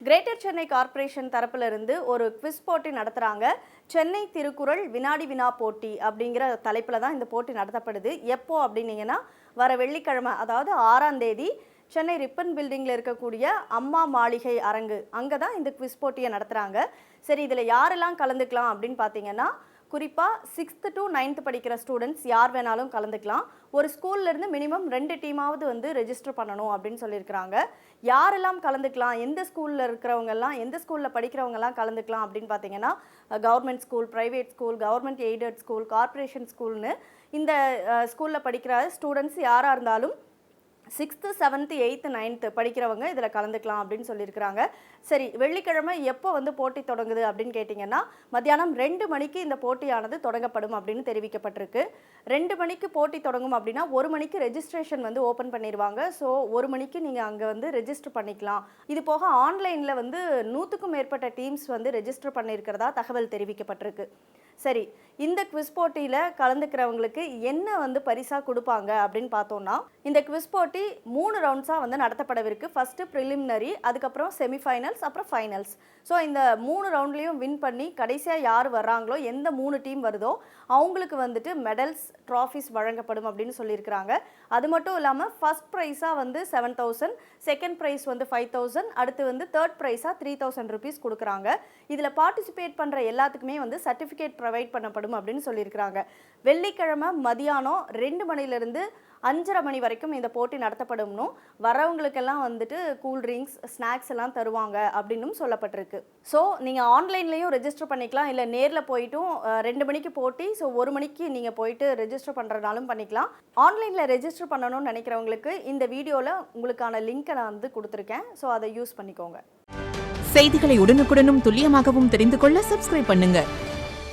Greater Chennai corporation தரப்பிலிருந்து ஒரு quiz போட்டி நடத்துகிறாங்க. சென்னை திருக்குறள் வினாடி வினா போட்டி அப்படிங்கிற தலைப்பில் தான் இந்த போட்டி நடத்தப்படுது. எப்போ அப்படின்னீங்கன்னா வர வெள்ளிக்கிழமை, அதாவது 6ஆம் தேதி சென்னை ரிப்பன் பில்டிங்கில் இருக்கக்கூடிய அம்மா மாளிகை அரங்கு, அங்கே தான் இந்த குவிஸ் போட்டியை நடத்துகிறாங்க. சரி, இதில் யாரெல்லாம் கலந்துக்கலாம் அப்படின்னு பார்த்தீங்கன்னா, குறிப்பாக 6th to 9th படிக்கிற ஸ்டூடெண்ட்ஸ் யார் வேணாலும் கலந்துக்கலாம். ஒரு ஸ்கூல்லேருந்து மினிமம் 2 டீமாவது வந்து ரெஜிஸ்டர் பண்ணணும் அப்படின்னு சொல்லியிருக்கிறாங்க. யாரெல்லாம் கலந்துக்கலாம், எந்த ஸ்கூலில் இருக்கிறவங்கெல்லாம், எந்த ஸ்கூலில் படிக்கிறவங்கெல்லாம் கலந்துக்கலாம் அப்படின்னு பார்த்தீங்கன்னா, government school, private school, government aided school, corporation ஸ்கூல்னு இந்த ஸ்கூலில் படிக்கிற ஸ்டூடெண்ட்ஸ் யாராக இருந்தாலும் 6th, 7th, 8th, 9th படிக்கிறவங்க இதில் கலந்துக்கலாம் அப்படின்னு சொல்லியிருக்கிறாங்க. சரி, வெள்ளிக்கிழமை எப்போ வந்து போட்டி தொடங்குது அப்படின்னு கேட்டிங்கன்னா, மத்தியானம் 2 மணிக்கு இந்த போட்டியானது தொடங்கப்படும் அப்படின்னு தெரிவிக்கப்பட்டிருக்கு. 2 மணிக்கு போட்டி தொடங்கும் அப்படின்னா 1 மணிக்கு ரெஜிஸ்ட்ரேஷன் வந்து ஓப்பன் பண்ணிடுவாங்க. ஸோ 1 மணிக்கு நீங்கள் அங்கே வந்து ரெஜிஸ்டர் பண்ணிக்கலாம். இது போக ஆன்லைனில் வந்து 100க்கும் மேற்பட்ட டீம்ஸ் வந்து ரெஜிஸ்டர் பண்ணியிருக்கிறதா தகவல் தெரிவிக்கப்பட்டிருக்கு. சரி, இந்த குவிஸ் போட்டியில் கலந்துக்கிறவங்களுக்கு என்ன வந்து பரிசாக கொடுப்பாங்க அப்படின்னு பார்த்தோம்னா, இந்த குவிஸ் போட்டி 3 ரவுண்ட்ஸாக வந்து நடத்தப்படவிருக்கு. ஃபர்ஸ்ட் ப்ரிலிமினரி, அதுக்கப்புறம் செமிஃபைனல்ஸ், அப்புறம் ஃபைனல்ஸ். ஸோ இந்த 3 ரவுண்ட்லேயும் வின் பண்ணி கடைசியாக யார் வர்றாங்களோ, எந்த 3 டீம் வருதோ அவங்களுக்கு வந்துட்டு மெடல்ஸ், ட்ராஃபிஸ் வழங்கப்படும் அப்படின்னு சொல்லியிருக்கிறாங்க. அது மட்டும் இல்லாமல் ஃபர்ஸ்ட் ப்ரைஸாக வந்து 7,000, செகண்ட் ப்ரைஸ் வந்து 5,000, அடுத்து வந்து தேர்ட் ப்ரைஸாக 3,000 ருபீஸ் கொடுக்குறாங்க. இதில் பார்ட்டிசிபேட் பண்ணுற எல்லாத்துக்குமே வந்து சர்டிஃபிகேட் ப்ரொவைட் பண்ணப்படும் அப்படின்னு சொல்லியிருக்கிறாங்க. வெள்ளிக்கிழமை மதியானம் 2 மணிலேருந்து 5:30 மணி வரைக்கும் இந்த போட்டி நடத்தப்படும்னு, வரவங்களுக்கெல்லாம் வந்துட்டு கூல்ட்ரிங்க்ஸ், ஸ்நாக்ஸ் எல்லாம் தருவாங்க அப்படின்னும் சொல்லப்பட்டிருக்கு. ஸோ நீங்கள் ஆன்லைன்லேயும் ரெஜிஸ்டர் பண்ணிக்கலாம், இல்லை நேரில் போயிட்டும் 2 மணிக்கு போட்டி, ஸோ 1 மணிக்கு நீங்கள் போயிட்டு ரெஜிஸ்டர் பண்ணுறதுனாலும் பண்ணிக்கலாம். ஆன்லைனில் ரெஜிஸ்டர் பண்ணணும்னு நினைக்கிறவங்களுக்கு இந்த வீடியோவில் உங்களுக்கான லிங்க்கை நான் வந்து கொடுத்துருக்கேன். ஸோ அதை யூஸ் பண்ணிக்கோங்க. செய்திகளை உடனுக்குடனும் துல்லியமாகவும் தெரிந்து கொள்ள சப்ஸ்கிரைப் பண்ணுங்க.